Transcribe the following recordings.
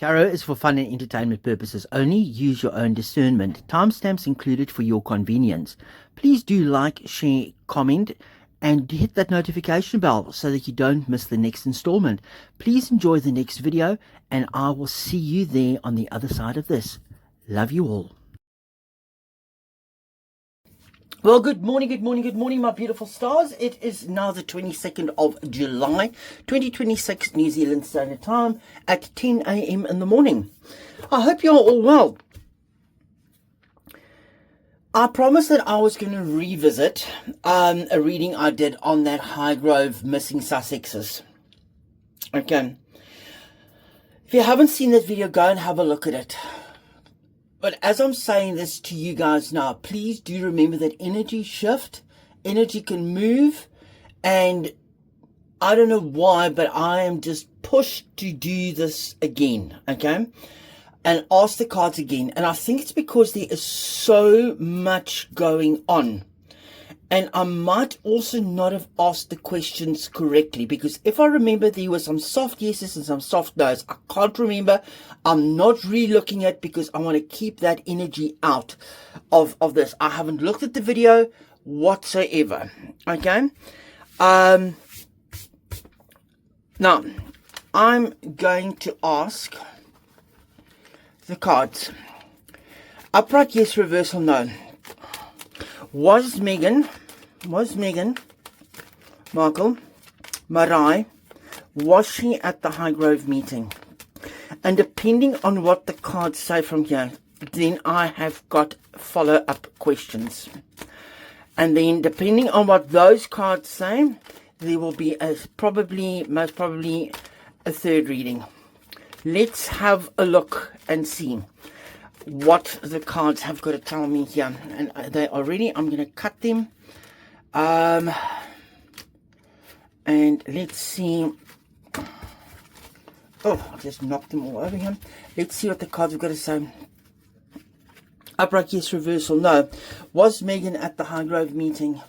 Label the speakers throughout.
Speaker 1: Tarot is for fun and entertainment purposes only. Use your own discernment. Timestamps included for your convenience. Please do like, share, comment, and hit that notification bell so that you don't miss the next installment. Please enjoy the next video, and I will see you there on the other side of this. Love you all. Well, good morning, my beautiful stars. It is now the 22nd of July, 2026, New Zealand Standard Time at 10 a.m. in the morning. I hope you're all well. I promised that I was going to revisit a reading I did on that Highgrove missing Sussexes. Okay. If you haven't seen that video, go and have a look at it. But as I'm saying this to you guys now, please do remember that energy shift, energy can move, and I don't know why, but I am just pushed to do this again, okay? And ask the cards again. And I think it's because there is so much going on. And I might also not have asked the questions correctly, because if I remember, there were some soft yeses and some soft no's. I can't remember. I'm not re-looking at because I want to keep that energy out of this. I haven't looked at the video whatsoever. Okay. Now, I'm going to ask the cards. Upright, yes. Reversal, no. Was Meghan, Markle, Marai, was she at the Highgrove meeting? And depending on what the cards say from here, then I have got follow-up questions. And then depending on what those cards say, there will be most probably a third reading. Let's have a look and see what the cards have got to tell me here. And they are ready. I'm going to cut them. And let's see. Oh, I just knocked them all over here. Let's see what the cards have got to say. Upright, yes. Reversal, no. Was Meghan at the Highgrove meeting?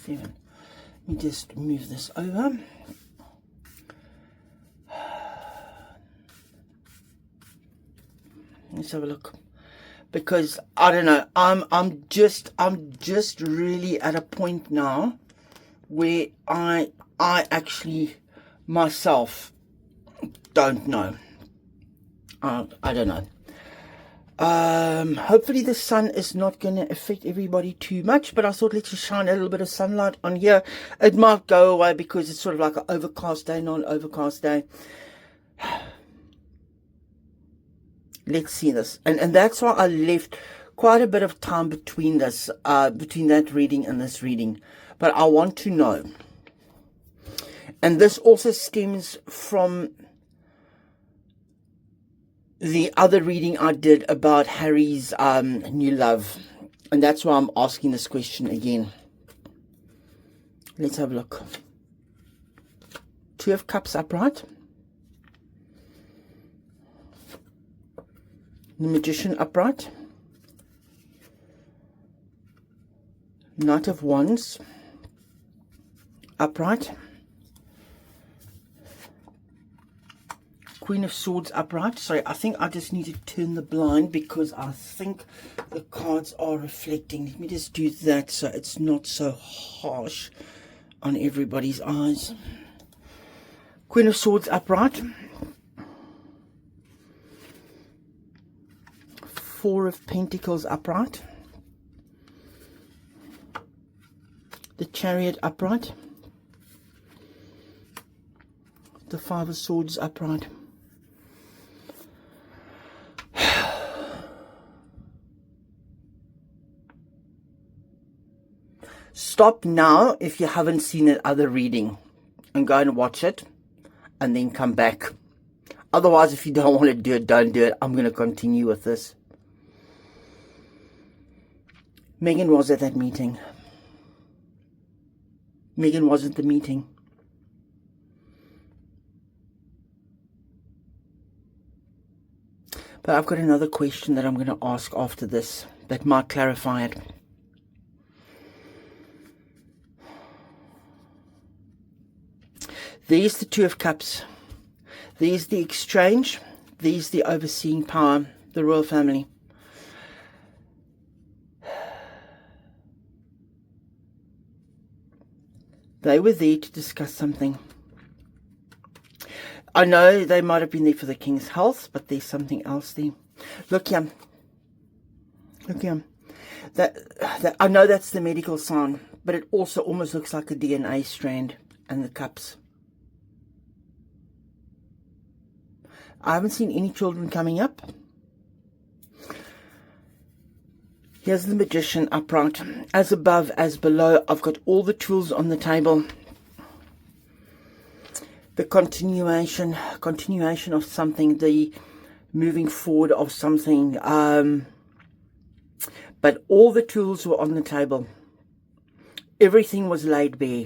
Speaker 1: Let me just move this over. Let's have a look, because I don't know. I'm just really at a point now where I actually myself don't know. I don't know. Hopefully the sun is not going to affect everybody too much, but I thought let's just shine a little bit of sunlight on here. It might go away because it's sort of like an overcast day, non-overcast day. Let's see this. And that's why I left quite a bit of time between this, between that reading and this reading. But I want to know. And this also stems from the other reading I did about Harry's new love. And that's why I'm asking this question again. Let's have a look. Two of Cups upright. The Magician upright. Knight of Wands upright. Queen of Swords upright. Sorry, I think I just need to turn the blind because I think the cards are reflecting. Let me just do that so it's not so harsh on everybody's eyes. Queen of Swords upright. Four of Pentacles upright. The Chariot upright. The Five of Swords upright. Stop now if you haven't seen that other reading and go and watch it and then come back. Otherwise, if you don't want to do it, don't do it. I'm going to continue with this. Meghan was at that meeting. Meghan was at the meeting. But I've got another question that I'm going to ask after this that might clarify it. There's the Two of Cups. There's the exchange. There's the overseeing power, the royal family. They were there to discuss something. I know they might have been there for the king's health, but there's something else there. Look here. Look here. I know that's the medical sign, but it also almost looks like a DNA strand and the cups. I haven't seen any children coming up. Here's the Magician upright. As above, as below, I've got all the tools on the table. The continuation of something, the moving forward of something. But all the tools were on the table. Everything was laid bare.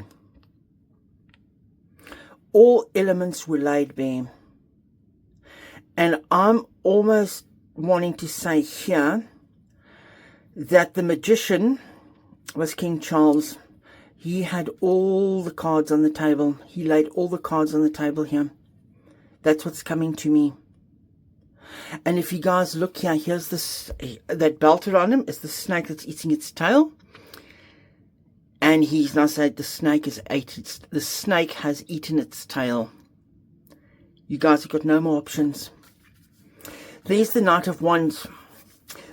Speaker 1: All elements were laid bare. And I'm almost wanting to say here that the Magician was King Charles. He had all the cards on the table. He laid all the cards on the table here. That's what's coming to me. And if you guys look here, here's this, that belt around him is the snake that's eating its tail. And he's now said the snake has eaten its tail. You guys have got no more options. There's the Knight of Wands.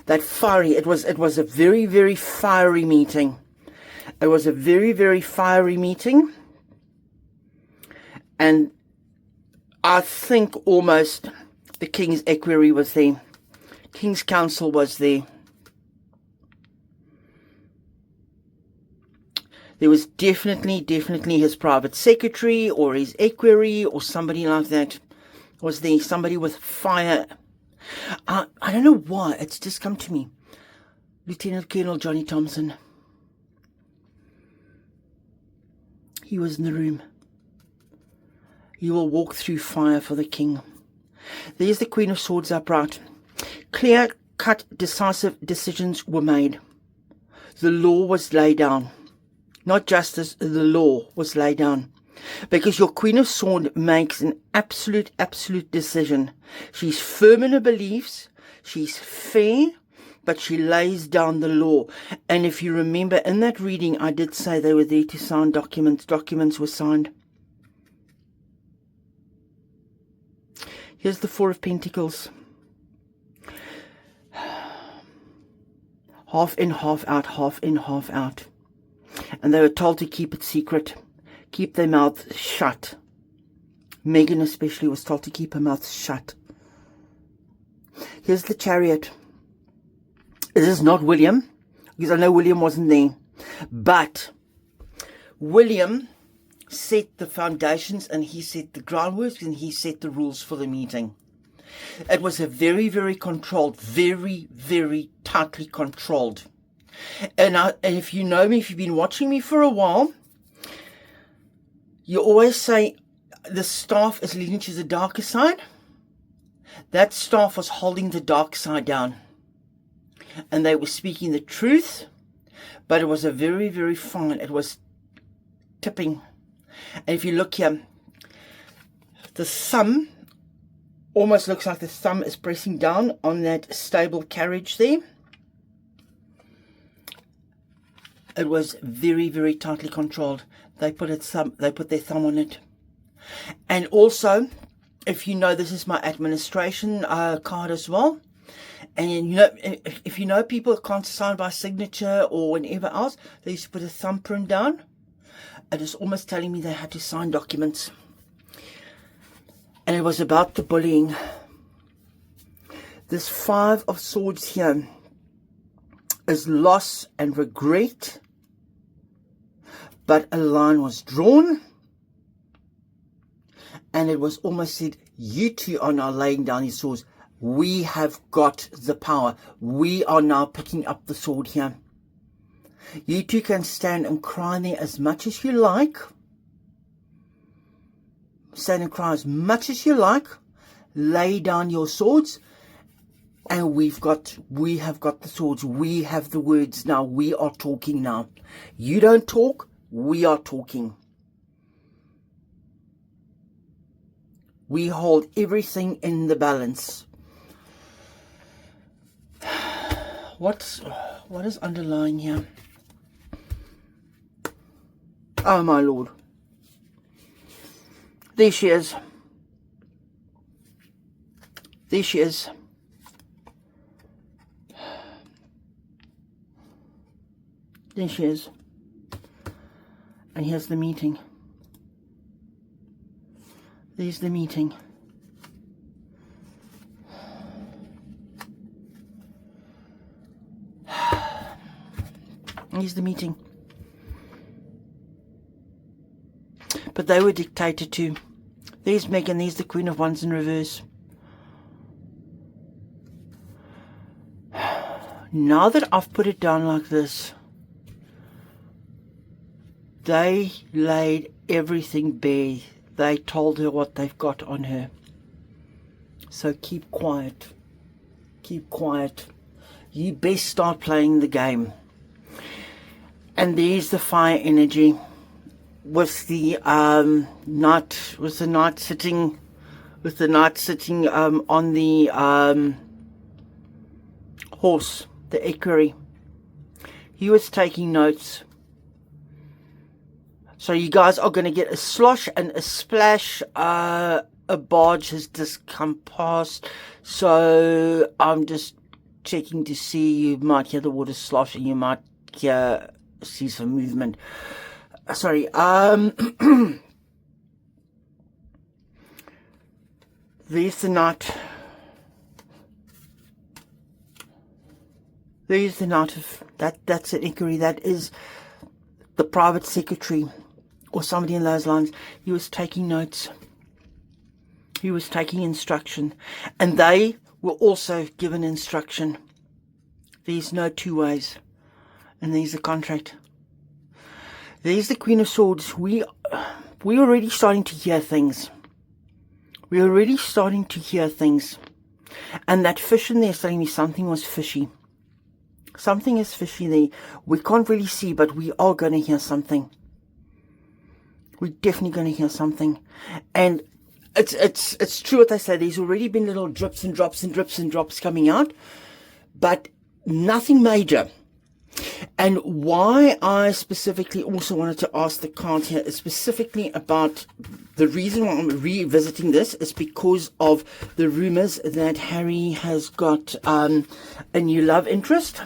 Speaker 1: That fiery, it was a very, very fiery meeting. It was a very, very fiery meeting. And I think almost the King's Equerry was there. King's Council was there. There was definitely his private secretary or his equerry or somebody like that was there. Somebody with fire. I don't know why. It's just come to me. Lieutenant Colonel Johnny Thompson. He was in the room. He will walk through fire for the king. There's the Queen of Swords upright. Clear-cut, decisive decisions were made. The law was laid down. Not justice, the law was laid down. Because your Queen of Swords makes an absolute decision. She's firm in her beliefs. She's fair, but she lays down the law. And if you remember, in that reading, I did say they were there to sign documents. Documents were signed. Here's the Four of Pentacles. Half in, half out, half in, half out. And they were told to keep it secret. Keep their mouths shut. Meghan especially was told to keep her mouth shut. Here's the Chariot. This is not William, because I know William wasn't there. But William set the foundations and he set the groundwork and he set the rules for the meeting. It was a very, very controlled, very, very tightly controlled. And if you know me, if you've been watching me for a while, you always say the staff is leaning to the darker side. That staff was holding the dark side down. And they were speaking the truth, but it was a very, very fine, it was tipping. And if you look here, the thumb almost looks like the thumb is pressing down on that stable carriage there. It was very, very tightly controlled. They put their thumb on it. And also, if you know, this is my administration card as well. And you know, if you know people can't sign by signature or whenever else, they used to put a thumbprint down. It was almost telling me they had to sign documents. And it was about the bullying. This Five of Swords here is loss and regret. But a line was drawn. And it was almost said, you two are now laying down your swords. We have got the power. We are now picking up the sword here. You two can stand and cry there as much as you like. Stand and cry as much as you like. Lay down your swords. And we have got the swords. We have the words now. We are talking now. You don't talk. We are talking. We hold everything in the balance. What is underlying here? Oh my Lord. There she is. There she is. There she is. And here's the meeting. There's the meeting. Here's the meeting. But they were dictated to. There's Meghan, there's the Queen of Wands in reverse. Now that I've put it down like this, they laid everything bare. They told her what they've got on her. So keep quiet. Keep quiet. You best start playing the game. And there's the fire energy with the knight sitting on the horse, the equerry. He was taking notes. So you guys are going to get a slosh and a splash. A barge has just come past. So I'm just checking to see. You might hear the water slosh and you might see some movement. Sorry. There's the knight. There's the knight of that's an equerry. That is the private secretary or somebody in those lines. He was taking notes. He was taking instruction. And they were also given instruction. There's no two ways. And there's the contract. There's the Queen of Swords. We're already starting to hear things. We're already starting to hear things. And that fish in there is telling me something was fishy. Something is fishy there. We can't really see, but we are going to hear something. We're definitely going to hear something. And it's true what they say. There's already been little drips and drops and drips and drops coming out. But nothing major. And why I specifically also wanted to ask the cards here is specifically about the reason why I'm revisiting this is because of the rumors that Harry has got a new love interest.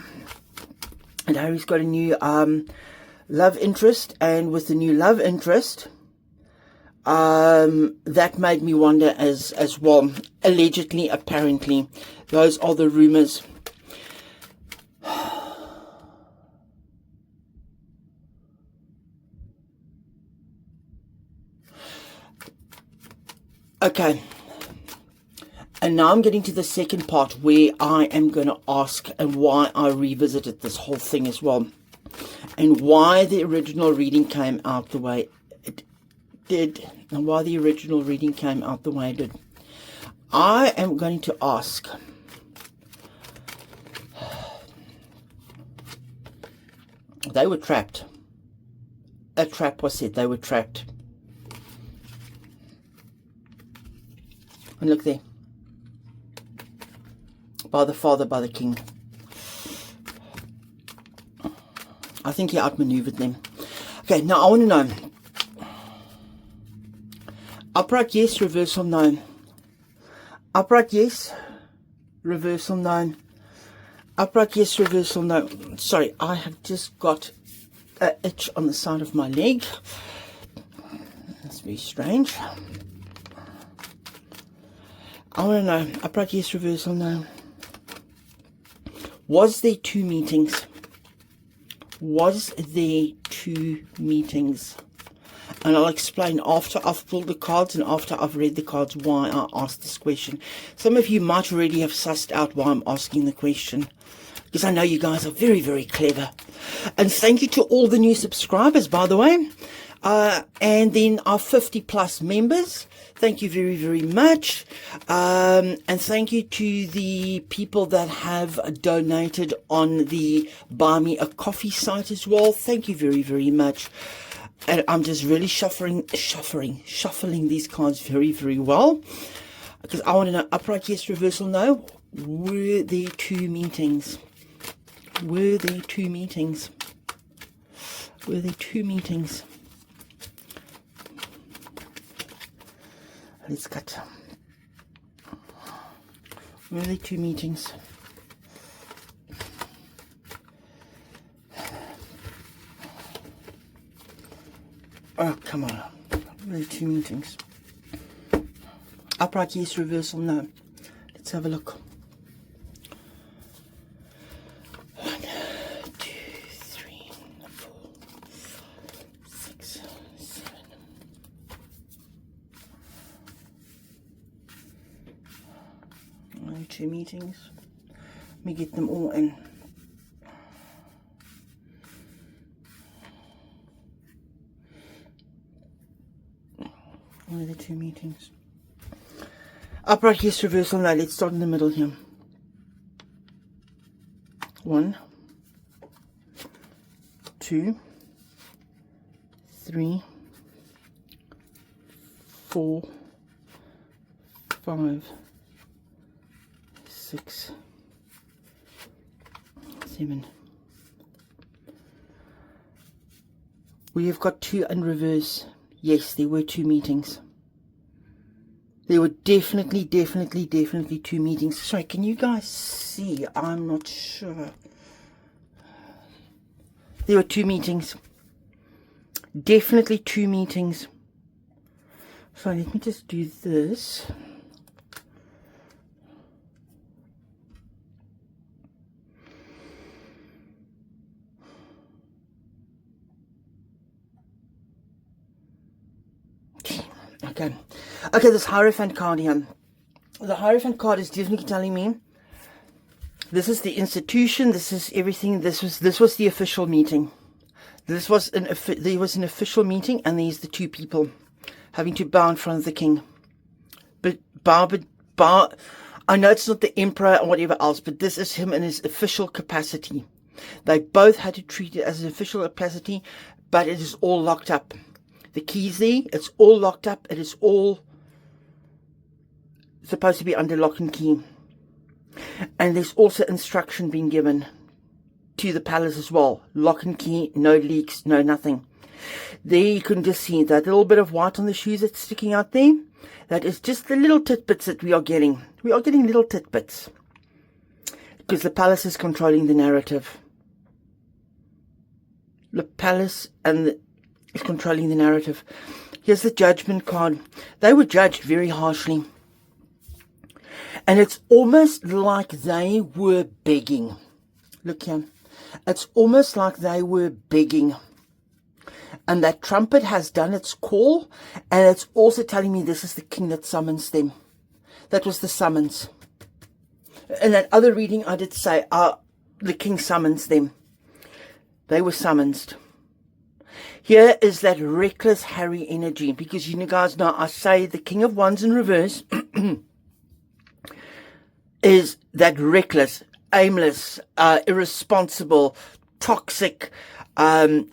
Speaker 1: And Harry's got a new love interest. And with the new love interest, that made me wonder as well. Allegedly, apparently. Those are the rumors. Okay, and now I'm getting to the second part where I am going to ask and why I revisited this whole thing as well. And why the original reading came out the way it did. And why the original reading came out the way it did. I am going to ask. They were trapped. A trap was set. They were trapped. And look there. By the father, by the king. I think he outmaneuvered them. Okay, now I want to know. Upright yes, reversal no. Upright yes, reversal no. Upright yes, reversal no. Sorry, I have just got an itch on the side of my leg. That's very strange. I want to know, upright yes, reversal no. Was there two meetings? Was there two meetings? And I'll explain after I've pulled the cards and after I've read the cards why I asked this question. Some of you might already have sussed out why I'm asking the question, because I know you guys are very, very clever. And thank you to all the new subscribers, by the way. And then our 50 plus members, thank you very, very much. And thank you to the people that have donated on the Buy Me a Coffee site as well. Thank you very, very much. And I'm just really shuffling these cards very, very well. Because I want to know, upright yes, reversal no. Were there two meetings? Were there two meetings? Were there two meetings? Let's cut. Were there two meetings? Oh, come on. Were there two meetings? Upright yes, reversal no. Let's have a look. 1, 2, 3, 4, 5, 6, 7. Two meetings. Let me get them all in. What are the two meetings? Upright yes, reversal no. Let's start in the middle here. 1, 2, 3, 4, 5, 6, 7. We have got two in reverse. Yes, there were two meetings. There were definitely two meetings. Sorry, can you guys see? I'm not sure. There were two meetings. Definitely two meetings. So let me just do this. Okay, this Hierophant card here. The Hierophant card is definitely telling me this is the institution, this is everything, this was the official meeting. There was an official meeting, and there's the two people having to bow in front of the king. But bow, I know it's not the emperor or whatever else, but this is him in his official capacity. They both had to treat it as an official capacity, but it is all locked up. The keys there, it's all locked up. It is all supposed to be under lock and key. And there's also instruction being given to the palace as well. Lock and key, no leaks, no nothing. There you can just see that little bit of white on the shoes that's sticking out there. That is just the little tidbits that we are getting. We are getting little tidbits. Because the palace is controlling the narrative. The palace and is controlling the narrative. Here's the Judgment card. They were judged very harshly. And it's almost like they were begging. Look here. It's almost like they were begging. And that trumpet has done its call. And it's also telling me this is the king that summons them. That was the summons. In that other reading I did say, the king summons them. They were summoned. Here is that reckless Harry energy, because you guys know I say the King of Wands in reverse is that reckless, aimless, irresponsible, toxic,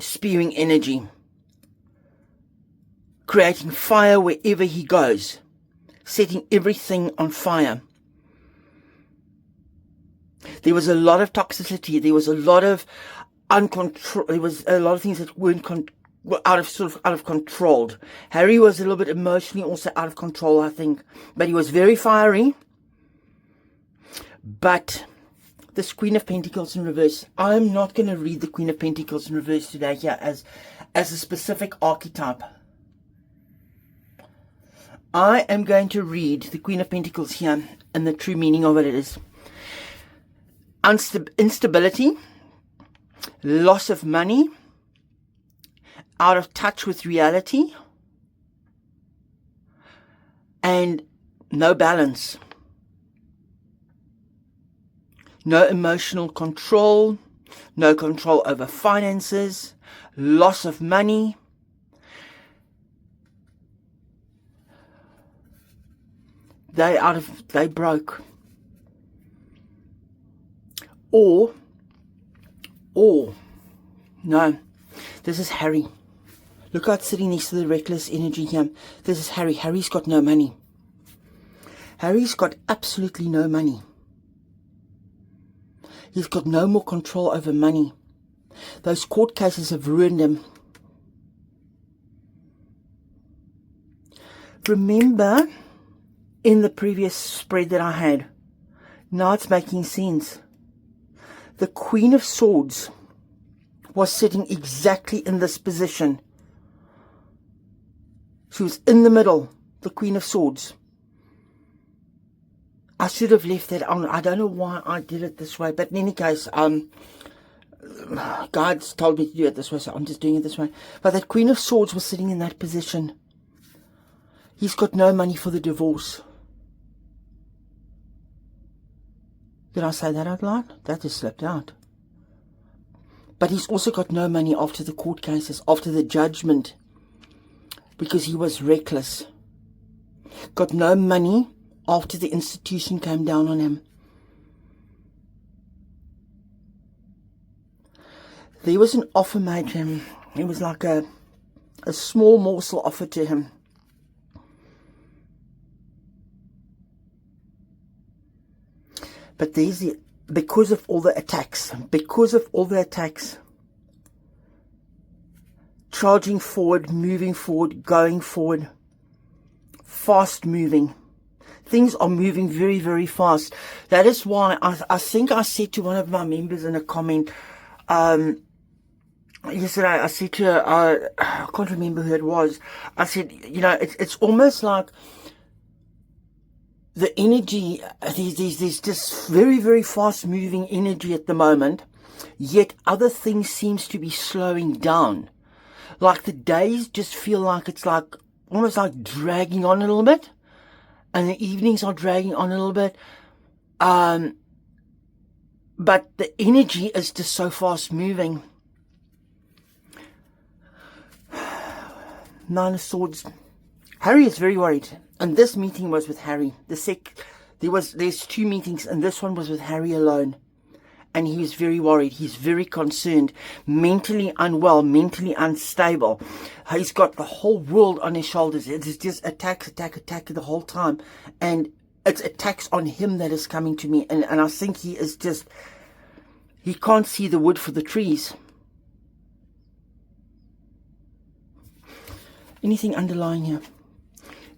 Speaker 1: spewing energy, creating fire wherever he goes, setting everything on fire. There was a lot of toxicity. There was a lot of uncontrolled. There was a lot of things that were out of control. Harry was a little bit emotionally also out of control, I think, but he was very fiery. But this Queen of Pentacles in reverse, I'm not going to read the Queen of Pentacles in reverse today here as a specific archetype. I am going to read the Queen of Pentacles here, and the true meaning of it is instability, loss of money, out of touch with reality, and no balance. No emotional control, no control over finances, loss of money, They broke. Or, no, this is Harry. Look how it's sitting next to the reckless energy here. This is Harry. Harry's got no money. Harry's got absolutely no money. He's got no more control over money. Those court cases have ruined him. Remember, in the previous spread that I had, now it's making sense. The Queen of Swords was sitting exactly in this position. She was in the middle, the Queen of Swords. I should have left that on. I don't know why I did it this way, but in any case, God's told me to do it this way, so I'm just doing it this way. But that Queen of Swords was sitting in that position. He's got no money for the divorce. Did I say that out loud? That just slipped out. But he's also got no money after the court cases, after the judgment, because he was reckless. Got no money after the institution came down on him. There was an offer made to him. It was like a small morsel offered to him. But because of all the attacks, charging forward, moving forward, going forward, fast moving. Things are moving very, very fast. That is why I think I said to one of my members in a comment, yesterday, I said to her, I can't remember who it was, I said, you know, it's almost like the energy, there's this very, very fast moving energy at the moment, yet other things seems to be slowing down. Like the days just feel like it's like, almost like dragging on a little bit, and the evenings are dragging on a little bit, but the energy is just so fast moving. Nine of Swords. Harry is very worried. And this meeting was with Harry. There's two meetings, and this one was with Harry alone. And he was very worried. He's very concerned. Mentally unwell, mentally unstable. He's got the whole world on his shoulders. It's just attack the whole time. And it's attacks on him that is coming to me. And I think he can't see the wood for the trees. Anything underlying here?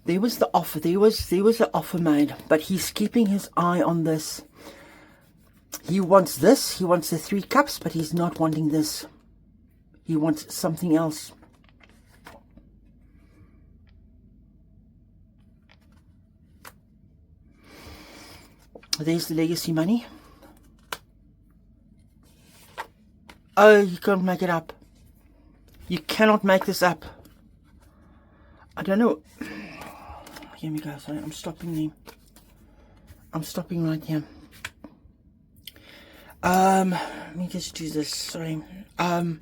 Speaker 1: There was the offer. There was the offer made, but he's keeping his eye on this. He wants this. He wants the 3 cups, but he's not wanting this. He wants something else. There's the legacy money. Oh, you can't make it up. You cannot make this up. I don't know. Here we go. Sorry, I'm stopping there. I'm stopping right here. Let me just do this. Sorry. And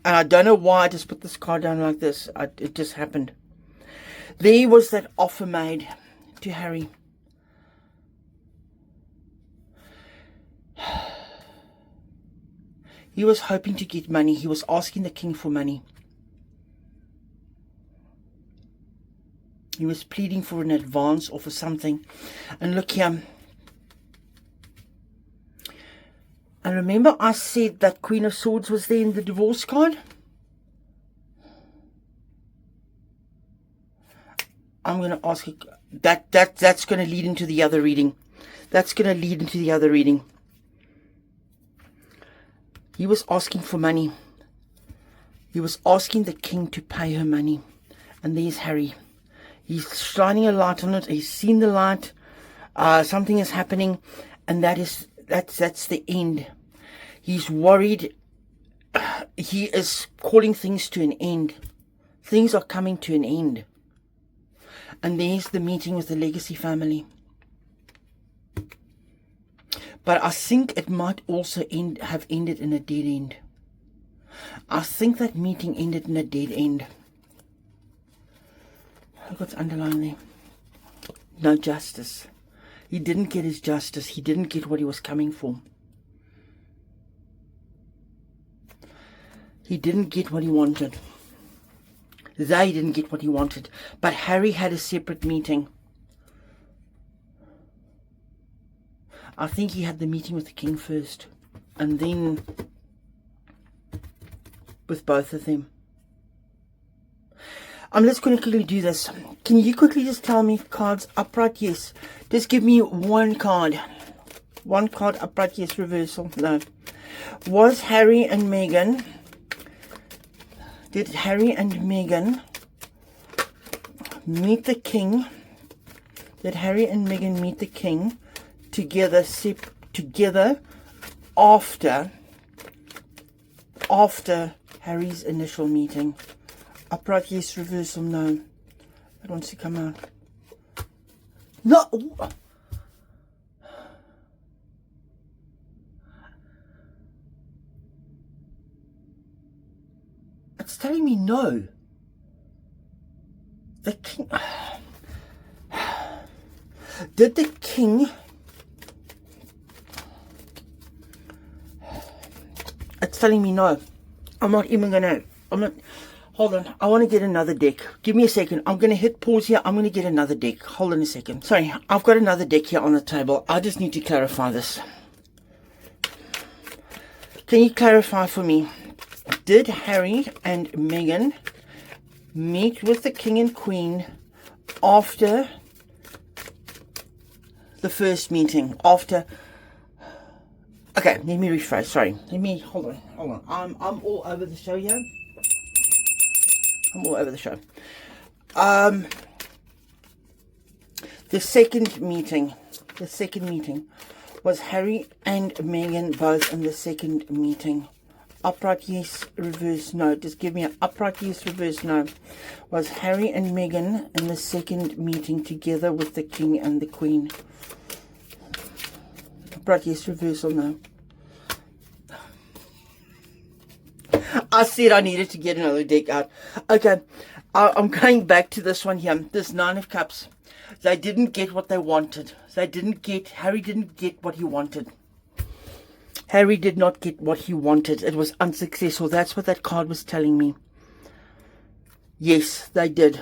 Speaker 1: I don't know why I just put this card down like this. It just happened. There was that offer made to Harry. He was hoping to get money. He was asking the king for money. He was pleading for an advance or for something. And look here. And remember I said that Queen of Swords was there in the divorce card? I'm going to ask you, that's going to lead into the other reading. That's going to lead into the other reading. He was asking for money. He was asking the king to pay her money. And there's Harry. He's shining a light on it. He's seen the light. Something is happening, and that's the end. He's worried. He is calling things to an end. Things are coming to an end. And there's the meeting with the legacy family. But I think it might also have ended in a dead end. I think that meeting ended in a dead end. Look what's underlying there. No justice. He didn't get his justice. He didn't get what he was coming for. He didn't get what he wanted. They didn't get what he wanted. But Harry had a separate meeting. I think he had the meeting with the king first. And then with both of them. I'm just going to quickly do this. Can you quickly just tell me cards upright? Yes. Just give me one card. One card upright. Yes. Reversal. No. Was Harry and Meghan... Did Harry and Meghan meet the king? Did Harry and Meghan meet the king together after Harry's initial meeting? Upright, yes. Reversal, no. It wants to come out. No! It's telling me no. The king... Did the king... It's telling me no. I'm not even gonna... Hold on. I want to get another deck. Give me a second. I'm going to hit pause here. I'm going to get another deck. Hold on a second. Sorry. I've got another deck here on the table. I just need to clarify this. Can you clarify for me? Did Harry and Meghan meet with the king and queen after the first meeting? After... Okay, let me rephrase. Sorry. Hold on. I'm all over the show here. I'm all over the show. The second meeting was Harry and Meghan both in the second meeting. Upright, yes. Reverse, no. Just give me an upright, yes. Reverse, no. Was Harry and Meghan in the second meeting together with the king and the queen? Upright, yes. Reversal, no. I said I needed to get another deck out. Okay, I'm going back to this one here. This Nine of Cups. They didn't get what they wanted. Harry didn't get what he wanted. Harry did not get what he wanted. It was unsuccessful. That's what that card was telling me. Yes, they did.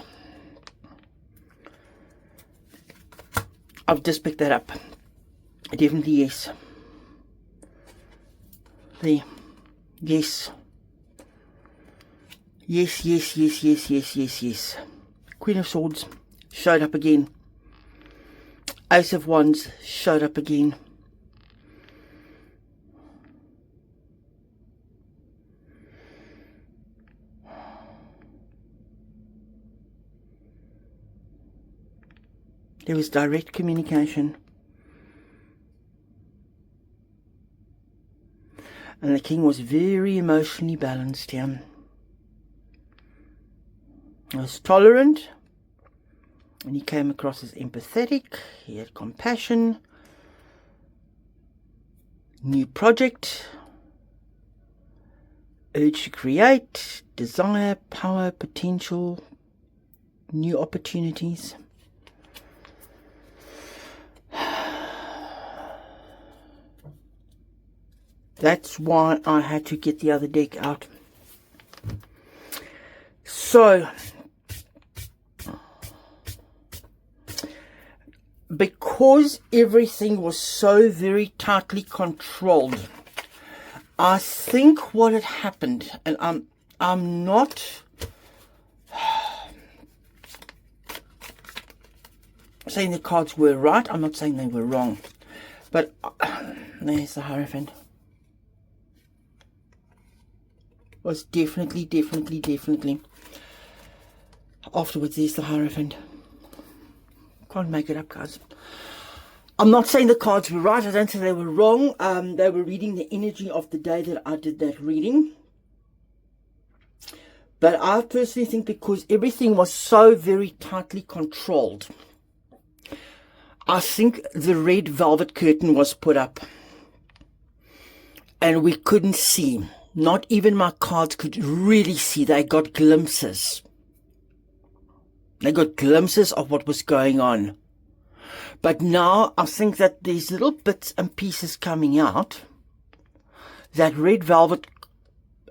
Speaker 1: I've just picked that up. Definitely yes. There. Yes. Yes. Queen of Swords showed up again. Ace of Wands showed up again. There was direct communication. And the king was very emotionally balanced here. He was tolerant, and he came across as empathetic. He had compassion. New project. Urge to create. Desire, power, potential. New opportunities. That's why I had to get the other deck out. So, because everything was so very tightly controlled, I think what had happened, and I'm not saying the cards were right, I'm not saying they were wrong, but there's the Hierophant. Was definitely. Afterwards, there's the Hierophant. Can't make it up, guys. I'm not saying the cards were right. I don't think they were wrong. They were reading the energy of the day that I did that reading. But I personally think because everything was so very tightly controlled, I think the red velvet curtain was put up. And we couldn't see. Not even my cards could really see. They got glimpses. They got glimpses of what was going on. But now I think that there's little bits and pieces coming out. That red velvet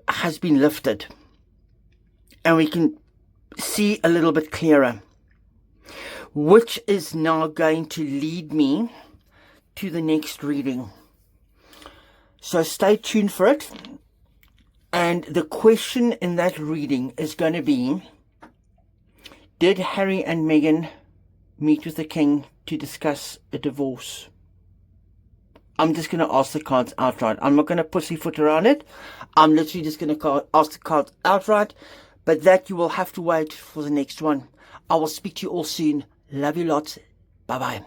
Speaker 1: has been lifted. And we can see a little bit clearer. Which is now going to lead me to the next reading. So stay tuned for it. And the question in that reading is going to be, did Harry and Meghan meet with the king to discuss a divorce? I'm just going to ask the cards outright. I'm not going to pussyfoot around it. I'm literally just going to ask the cards outright. But that you will have to wait for the next one. I will speak to you all soon. Love you lots. Bye-bye.